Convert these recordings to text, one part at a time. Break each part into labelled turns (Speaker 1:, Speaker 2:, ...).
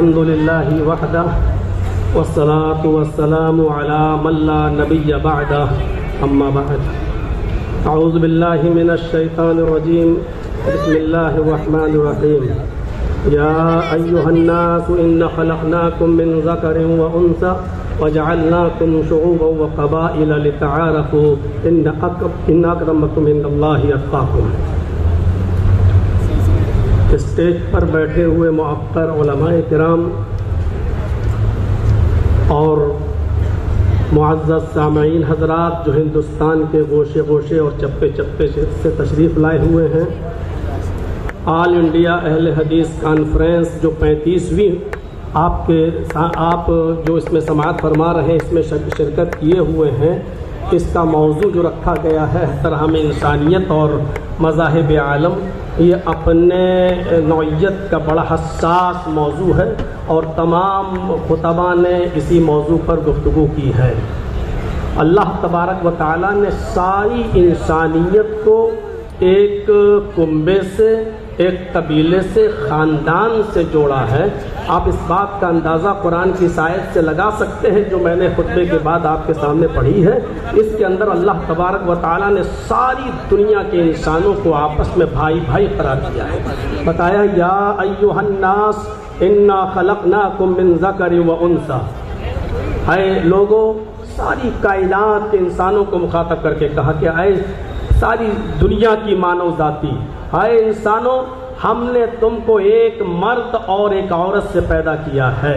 Speaker 1: الحمد لله وحده والصلاة والسلام على من لا نبي بعده أما بعد أعوذ بالله من الشيطان الرجيم بسم الله الرحمن الرحيم يا أيها الناس إنا خلقناكم من ذكر وأنثى وجعلناكم شعوبا وقبائل لتعارفوا إن أكرمكم عند الله أتقاكم. اسٹیج پر بیٹھے ہوئے معقر علماء کرام اور معزز سامعین حضرات جو ہندوستان کے گوشے گوشے اور چپے چپے سے تشریف لائے ہوئے ہیں، آل انڈیا اہل حدیث کانفرنس جو 35ویں آپ جو اس میں سماعت فرما رہے ہیں، اس میں شرکت کیے ہوئے ہیں، اس کا موضوع جو رکھا گیا ہے احترام انسانیت اور مذاہب عالم، یہ اپنے نوعیت کا بڑا حساس موضوع ہے اور تمام خطباء نے اسی موضوع پر گفتگو کی ہے. اللہ تبارک و تعالیٰ نے ساری انسانیت کو ایک کنبے سے، ایک قبیلے سے، خاندان سے جوڑا ہے. آپ اس بات کا اندازہ قرآن کی اس آیت سے لگا سکتے ہیں جو میں نے خطبے کے بعد آپ کے سامنے پڑھی ہے. اس کے اندر اللہ تبارک و تعالیٰ نے ساری دنیا کے انسانوں کو آپس میں بھائی بھائی قرار دیا ہے. بتایا یا ایھا الناس انا خلقناکم من ذکر و انثی. اے لوگوں، ساری کائنات کے انسانوں کو مخاطب کر کے کہا کہ اے ساری دنیا کی مانو ذاتی، اے انسانوں، ہم نے تم کو ایک مرد اور ایک عورت سے پیدا کیا ہے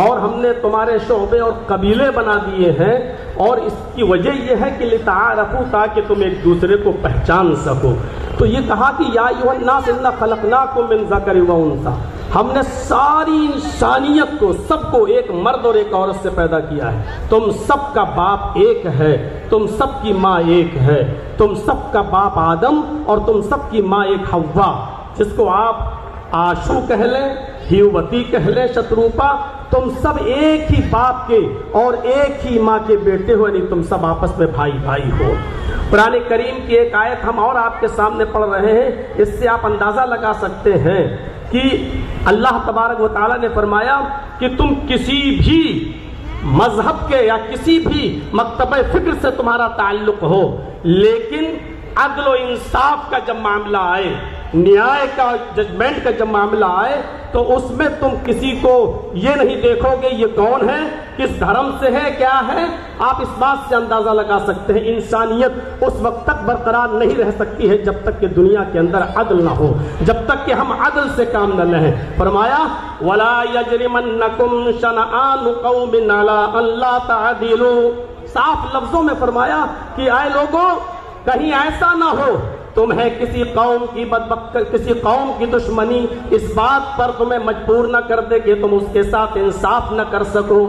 Speaker 1: اور ہم نے تمہارے شعبے اور قبیلے بنا دیے ہیں، اور اس کی وجہ یہ ہے کہ لتعارفوا، تاکہ تم ایک دوسرے کو پہچان سکو. تو یہ کہا کہ یا ایھا الناس انا خلقناکم من ذکر و انثی، ہم نے ساری انسانیت کو، سب کو ایک مرد اور ایک عورت سے پیدا کیا ہے. تم سب کا باپ ایک ہے، تم سب کی ماں ایک ہے، تم سب کا باپ آدم اور تم سب کی ماں ایک حوا، جس کو آپ آشو کہہ لیں، ہیووتی کہہ لیں، شتروپا، تم سب ایک ہی باپ کے اور ایک ہی ماں کے بیٹے ہو، یعنی تم سب آپس میں بھائی بھائی ہو. قرآن کریم کی ایک آیت ہم اور آپ کے سامنے پڑھ رہے ہیں، اس سے آپ اندازہ لگا سکتے ہیں کہ اللہ تبارک و تعالیٰ نے فرمایا کہ تم کسی بھی مذہب کے یا کسی بھی مکتبہ فکر سے تمہارا تعلق ہو، لیکن عدل و انصاف کا جب معاملہ آئے، نیائے کا، ججمنٹ کا جب معاملہ آئے، تو اس میں تم کسی کو یہ نہیں دیکھو گے یہ کون ہے، کس دھرم سے ہے، کیا ہے. آپ اس بات سے اندازہ لگا سکتے ہیں انسانیت اس وقت تک برقرار نہیں رہ سکتی ہے جب تک کہ دنیا کے اندر عدل نہ ہو، جب تک کہ ہم عدل سے کام نہ لیں. فرمایا وَلَا يَجْرِمَنَّكُمْ شَنَآنُ قَوْمٍ عَلَىٰ أَن لَّا تَعْدِلُوا. صاف لفظوں میں فرمایا کہ اے لوگوں، کہیں ایسا نہ ہو تمہیں کسی قوم کی دشمنی اس بات پر تمہیں مجبور نہ کر دے کہ تم اس کے ساتھ انصاف نہ کر سکو.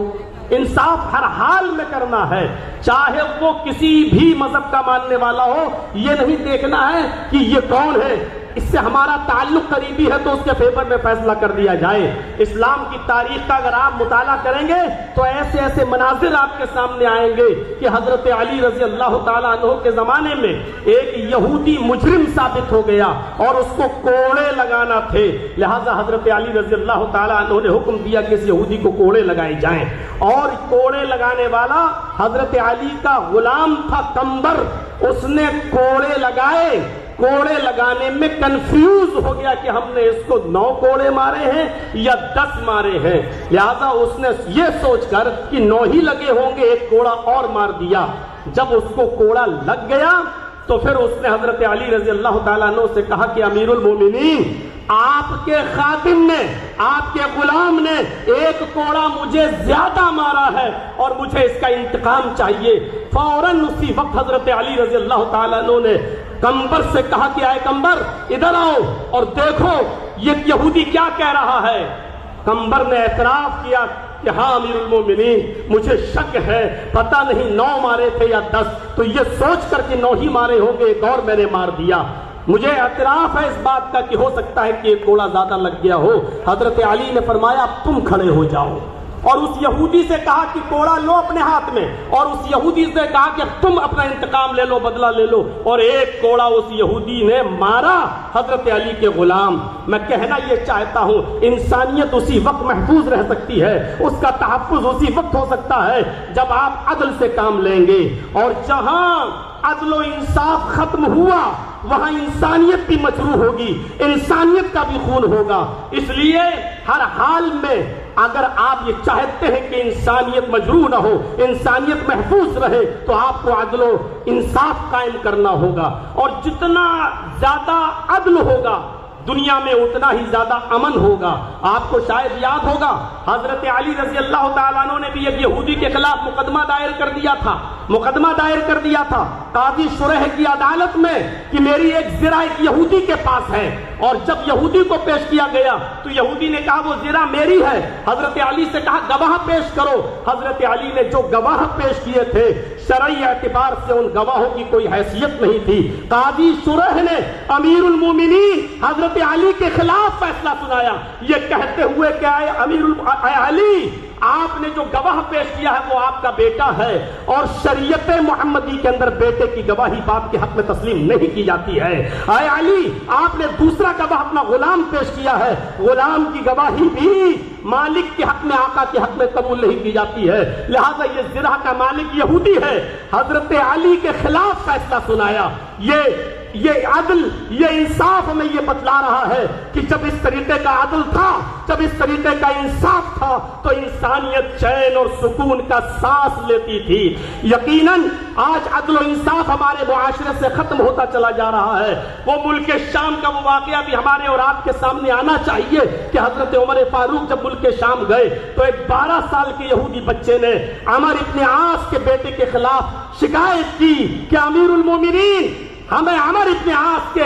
Speaker 1: انصاف ہر حال میں کرنا ہے، چاہے وہ کسی بھی مذہب کا ماننے والا ہو. یہ نہیں دیکھنا ہے کہ یہ کون ہے، اس سے ہمارا تعلق قریبی ہے تو اس کے فیور میں فیصلہ کر دیا جائے. اسلام کی تاریخ کا اگر آپ مطالعہ کریں گے تو ایسے ایسے مناظر آپ کے سامنے آئیں گے کہ حضرت علی رضی اللہ تعالیٰ عنہ کے زمانے میں ایک یہودی مجرم ثابت ہو گیا اور اس کو کوڑے لگانا تھے، لہذا حضرت علی رضی اللہ تعالیٰ عنہ نے حکم دیا کہ اس یہودی کو کوڑے لگائے جائیں. اور کوڑے لگانے والا حضرت علی کا غلام تھا کمبر. اس نے کوڑے لگائے، کوڑے لگانے میں کنفیوز ہو گیا کہ ہم نے اس کو 9 کوڑے مارے ہیں یا 10 مارے ہیں، لہذا اس نے یہ سوچ کر کہ 9 ہی لگے ہوں گے ایک کوڑا اور مار دیا. جب اس کو کوڑا لگ گیا تو پھر اس نے حضرت علی رضی اللہ تعالیٰ عنہ سے کہا کہ امیر المومنین، آپ کے خادم نے، آپ کے غلام نے ایک کوڑا مجھے زیادہ مارا ہے اور مجھے اس کا انتقام چاہیے. فوراً اسی وقت حضرت علی رضی اللہ تعالیٰ عنہ نے کمبر سے کہا کہ اے کمبر ادھر آؤ اور دیکھو یہ یہودی کیا کہہ رہا ہے. کمبر نے اعتراف کیا کہ ہاں امیر المومنین، مجھے شک ہے، پتہ نہیں 9 مارے تھے یا 10، تو یہ سوچ کر کہ 9 ہی مارے ہوں گے ایک اور میں نے مار دیا. مجھے اعتراف ہے اس بات کا کہ ہو سکتا ہے کہ ایک کوڑا زیادہ لگ گیا ہو. حضرت علی نے فرمایا اب تم کھڑے ہو جاؤ. اور اس یہودی سے کہا کہ کوڑا لو اپنے ہاتھ میں، اور اس یہودی سے کہا کہ تم اپنا انتقام لے لو، بدلہ لے لو، اور ایک کوڑا اس یہودی نے مارا حضرت علی کے غلام۔ میں کہنا یہ چاہتا ہوں انسانیت اسی وقت محفوظ رہ سکتی ہے، اس کا تحفظ اسی وقت ہو سکتا ہے جب آپ عدل سے کام لیں گے، اور جہاں عدل و انصاف ختم ہوا وہاں انسانیت بھی مجروح ہوگی، انسانیت کا بھی خون ہوگا۔ اس لیے ہر حال میں اگر آپ یہ چاہتے ہیں کہ انسانیت مجروح نہ ہو، انسانیت محفوظ رہے، تو آپ کو عدل و انصاف قائم کرنا ہوگا، اور جتنا زیادہ عدل ہوگا دنیا میں اتنا ہی زیادہ امن ہوگا۔ آپ کو شاید یاد ہوگا حضرت علی رضی اللہ تعالیٰ عنہ نے بھی ایک یہودی کے خلاف مقدمہ دائر کر دیا تھا قاضی شریح کی عدالت میں کہ میری ایک زرہ ایک یہودی کے پاس ہے، اور جب یہودی کو پیش کیا گیا تو یہودی نے کہا وہ زرہ میری ہے۔ حضرت علی سے کہا گواہ پیش کرو۔ حضرت علی نے جو گواہ پیش کیے تھے شرعی اعتبار سے ان گواہوں کی کوئی حیثیت نہیں تھی۔ قاضی شریح نے امیر المومنین حضرت علی کے خلاف فیصلہ سنایا، یہ کہتے ہوئے کہ اے علی، آپ نے جو گواہ پیش کیا ہے وہ آپ کا بیٹا ہے، اور شریعت محمدی کے اندر بیٹے کی گواہی باپ کے حق میں تسلیم نہیں کی جاتی ہے۔ اے علی، آپ نے دوسرا گواہ اپنا غلام پیش کیا ہے، غلام کی گواہی بھی مالک کے حق میں آقا کے حق میں قبول نہیں کی جاتی ہے، لہذا یہ زرہ کا مالک یہودی ہے۔ حضرت علی کے خلاف فیصلہ سنایا۔ یہ عدل، یہ انصاف ہمیں یہ بتلا رہا ہے کہ جب اس طریقے کا عدل تھا، جب اس طریقے کا انصاف تھا تو انسانیت چین اور سکون کا سانس لیتی تھی۔ یقیناً آج عدل و انصاف ہمارے معاشرے سے ختم ہوتا چلا جا رہا ہے۔ وہ ملک شام کا وہ واقعہ بھی ہمارے اور آپ کے سامنے آنا چاہیے کہ حضرت عمر فاروق جب ملک شام گئے تو ایک 12 سال کے یہودی بچے نے عمر ابن عاص کے بیٹے کے خلاف شکایت کی کہ امیر المومنین، ہمیں عمر ابن عاص کے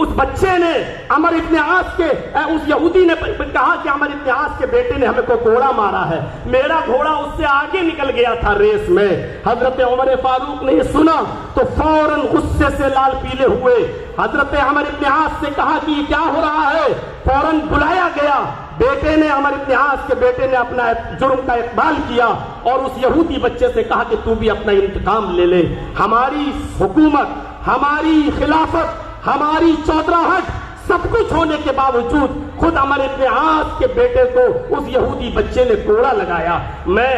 Speaker 1: اس بچے نے اس یہودی نے کہا کہ عمر ابن عاص کے بیٹے نے ہمیں کو کوڑا مارا ہے، میرا گھوڑا اس سے آگے نکل گیا تھا ریس میں۔ حضرت عمر فاروق نے یہ سنا تو فوراً غصے سے لال پیلے ہوئے حضرت عمر ابن عاص سے کہا کہ یہ کیا ہو رہا ہے۔ فوراً بلایا گیا، بیٹے نے عمر ابن عاص کے بیٹے نے اپنا جرم کا اقبال کیا اور اس یہودی بچے سے کہا کہ تو بھی اپنا انتقام لے لے۔ ہماری حکومت، ہماری خلافت، ہماری چودراہٹ، سب کچھ ہونے کے باوجود خود عمر ابن عاص کے بیٹے کو اس یہودی بچے نے کوڑا لگایا۔ میں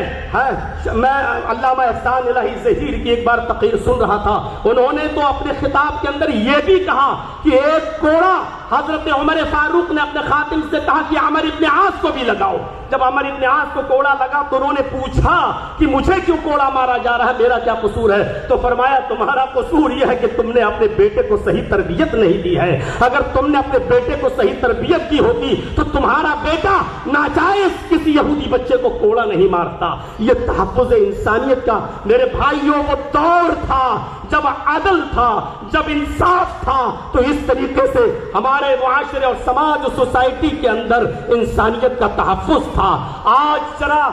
Speaker 1: علامہ احسان الہی ظہیر کی ایک بار تقریر سن رہا تھا، انہوں نے تو اپنے خطاب کے اندر یہ بھی کہا کہ ایک کوڑا حضرت عمر فاروق نے اپنے خاتم سے کہا کہ عمر ابن عاص کو بھی لگاؤ۔ جب عمر ابن عاص کو کوڑا لگا تو انہوں نے پوچھا کہ مجھے کیوں کوڑا مارا جا رہا ہے، میرا کیا قصور ہے؟ تو فرمایا تمہارا قصور یہ ہے کہ تم نے اپنے بیٹے کو صحیح تربیت نہیں دی ہے۔ اگر تم نے اپنے بیٹے کو صحیح تربیت کی ہوتی تو تمہارا بیٹا ناجائز کسی یہودی بچے کو کوڑا نہیں مارتا۔ یہ تحفظ انسانیت کا میرے بھائیوں وہ دور تھا جب عدل تھا، جب انصاف تھا، تو اس طریقے سے ہمارے معاشرے اور سماج اور سوسائٹی کے اندر انسانیت کا تحفظ تھا۔ آج ذرا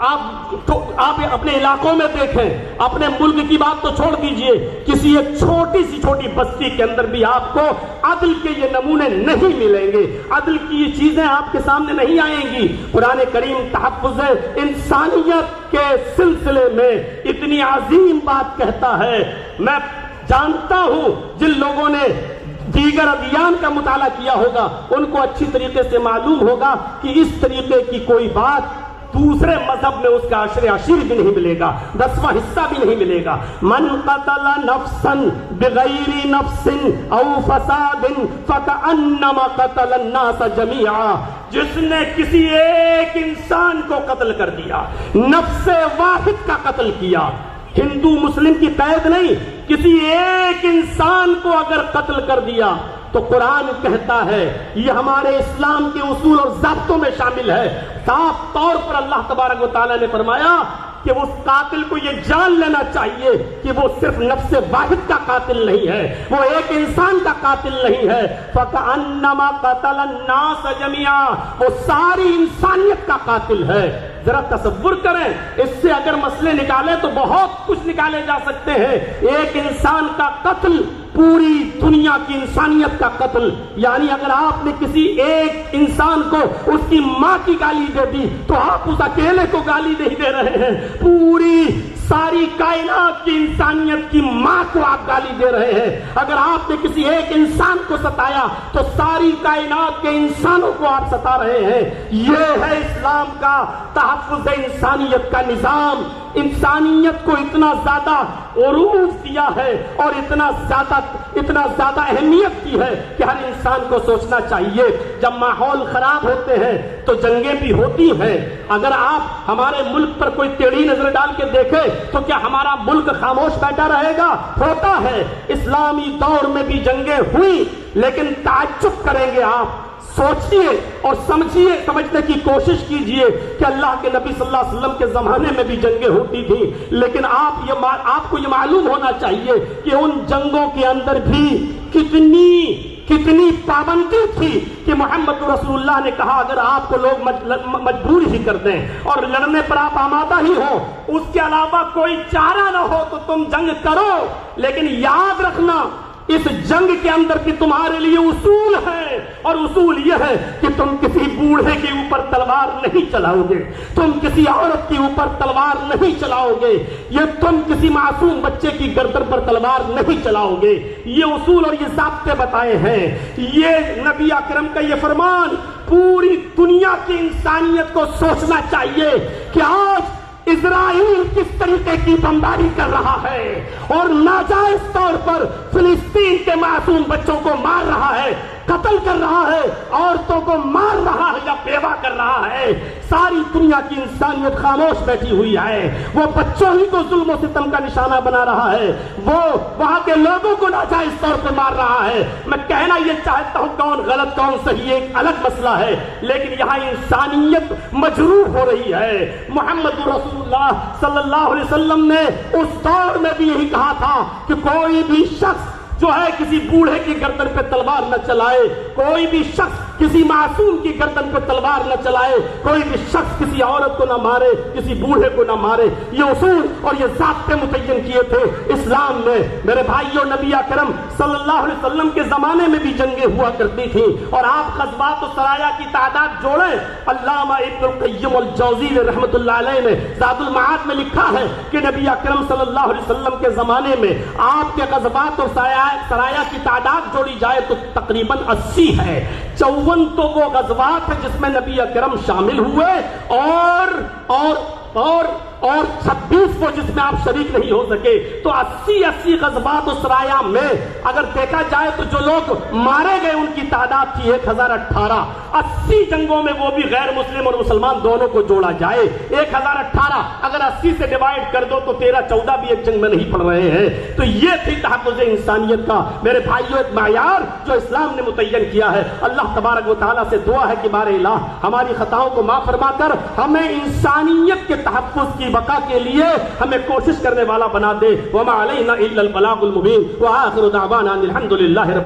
Speaker 1: آپ اپنے علاقوں میں دیکھیں، اپنے ملک کی بات تو چھوڑ دیجئے، کسی ایک چھوٹی بستی کے اندر بھی آپ کو عدل کے یہ نمونے نہیں ملیں گے، عدل کی یہ چیزیں آپ کے سامنے نہیں آئیں گی۔ قرآن کریم تحفظ انسانیت کے سلسلے میں اتنی عظیم بات کہتا ہے۔ میں جانتا ہوں جن لوگوں نے دیگر ادیان کا مطالعہ کیا ہوگا ان کو اچھی طریقے سے معلوم ہوگا کہ اس طریقے کی کوئی بات دوسرے مذہب میں اس کا عشر عشیر بھی نہیں ملے گا، 10واں حصہ بھی نہیں ملے گا۔ من قتل نفسا بغیر نفس او فساد فکأنما قتل الناس جميعا، جس نے کسی ایک انسان کو قتل کر دیا، نفس واحد کا قتل کیا، ہندو مسلم کی قید نہیں، کسی ایک انسان کو اگر قتل کر دیا تو قرآن کہتا ہے، یہ ہمارے اسلام کے اصول اور ضابطوں میں شامل ہے، صاف طور پر اللہ تبارک و تعالیٰ نے فرمایا کہ اس قاتل کو یہ جان لینا چاہیے کہ وہ صرف نفس واحد کا قاتل نہیں ہے، وہ ایک انسان کا قاتل نہیں ہے۔ فَكَأَنَّمَا قَتَلَ النَّاسَ جَمِيعًا، وہ ساری انسانیت کا قاتل ہے۔ ذرا تصور کریں، اس سے اگر مسئلے نکالیں تو بہت کچھ نکالے جا سکتے ہیں۔ ایک انسان کا قتل پوری دنیا کی انسانیت کا قتل. یعنی اگر آپ نے کسی ایک انسان کو اس کی ماں کی گالی دے دی تو آپ اس اکیلے کو گالی نہیں دے رہے ہیں, پوری ساری کائنات کی انسانیت کی ماں کو آپ گالی دے رہے ہیں. اگر آپ نے کسی ایک انسان کو ستایا تو ساری کائنات کے انسانوں کو آپ ستا رہے ہیں. یہ ہے اسلام کا تحفظ انسانیت کا نظام. انسانیت کو اتنا زیادہ عروج دیا ہے اور اتنا زیادہ اہمیت دی ہے کہ ہر انسان کو سوچنا چاہیے. جب ماحول خراب ہوتے ہیں تو جنگیں بھی ہوتی ہیں. اگر آپ ہمارے ملک پر کوئی ٹیڑھی نظر ڈال کے دیکھیں تو کیا ہمارا ملک خاموش بیٹھا رہے گا؟ ہوتا ہے. اسلامی دور میں بھی جنگیں ہوئی, لیکن تعجب کریں گے آپ. سوچئے اور سمجھنے کی کوشش کیجئے کہ اللہ کے نبی صلی اللہ علیہ وسلم کے زمانے میں بھی جنگیں ہوتی تھیں, لیکن آپ کو یہ معلوم ہونا چاہیے کہ ان جنگوں کے اندر بھی کتنی پابندی تھی کہ محمد رسول اللہ نے کہا اگر آپ کو لوگ مجبور ہی کر دیں اور لڑنے پر آپ آمادہ ہی ہو, اس کے علاوہ کوئی چارہ نہ ہو تو تم جنگ کرو, لیکن یاد رکھنا اس جنگ کے اندر بھی تمہارے لیے اصول ہے, اور اصول یہ ہے کہ تم کسی بوڑھے کے اوپر تلوار نہیں چلاؤ گے, تم کسی عورت کے اوپر تلوار نہیں چلاؤ گے, یہ تم کسی معصوم بچے کی گردن پر تلوار نہیں چلاؤ گے. یہ اصول اور یہ ضابطے بتائے ہیں. یہ نبی اکرم کا یہ فرمان پوری دنیا کی انسانیت کو سوچنا چاہیے کہ آج اسرائیل کس طریقے کی بمباری کر رہا ہے اور ناجائز طور پر فلسطین کے معصوم بچوں کو مار رہا ہے, قتل کر رہا ہے, عورتوں کو مار رہا ہے یا بیوہ کر رہا ہے. ساری دنیا کی انسانیت خاموش بیٹھی ہوئی ہے. وہ بچوں ہی کو ظلم و ستم کا نشانہ بنا رہا ہے, وہ وہاں کے لوگوں کو ناجائز طور پر مار رہا ہے. میں کہنا یہ چاہتا ہوں کون غلط کون صحیح ایک الگ مسئلہ ہے, لیکن یہاں انسانیت مجروح ہو رہی ہے. محمد رسول اللہ صلی اللہ علیہ وسلم نے اس دور میں بھی یہی کہا تھا کہ کوئی بھی شخص جو ہے کسی بوڑھے کی گردن پہ تلوار نہ چلائے, کوئی بھی شخص کسی معصوم کی گردن پہ تلوار نہ چلائے, کوئی بھی شخص کسی عورت کو نہ مارے, کسی بوڑھے کو نہ مارے. یہ اصول اور یہ ضابطے متعین کیے تھے اسلام میں. میرے بھائیوں, نبی اکرم صلی اللہ علیہ وسلم کے زمانے میں بھی جنگیں ہوا کرتی تھیں, اور آپ غزوات و سرایا کی تعداد جوڑیں. علامہ ابن القیم الجوزی رحمۃ اللہ علیہ نے زاد المعاد میں لکھا ہے کہ نبی اکرم صلی اللہ علیہ وسلم کے زمانے میں آپ کے غزوات اور سرایا کی تعداد جوڑی جائے تو تقریباً 80 ہے. 54 تو وہ غزوات ہیں جس میں نبی اکرم شامل ہوئے, اور 26 وہ جس میں آپ شریک نہیں ہو سکے. تو 80 غزوات و سرایا میں اگر دیکھا جائے تو جو لوگ مارے گئے ان کی تعداد تھی 1018. 80 جنگوں میں وہ بھی غیر مسلم اور مسلمان دونوں کو جوڑا جائے 1018. اگر 80 سے ڈیوائڈ کر دو تو 13-14 بھی ایک جنگ میں نہیں پڑ رہے ہیں. تو یہ تھی تحفظ انسانیت کا میرے بھائیوں ایک معیار جو اسلام نے متعین کیا ہے. اللہ تبارک و تعالیٰ سے دعا ہے کہ بار الہ ہماری خطاؤں کو معاف فرما کر ہمیں انسانیت کے تحفظ کی بقا کے لیے ہمیں کوشش کرنے والا بنا دے. وما علینا الا البلاغ المبین. وآخر دعوانا الحمد للہ رب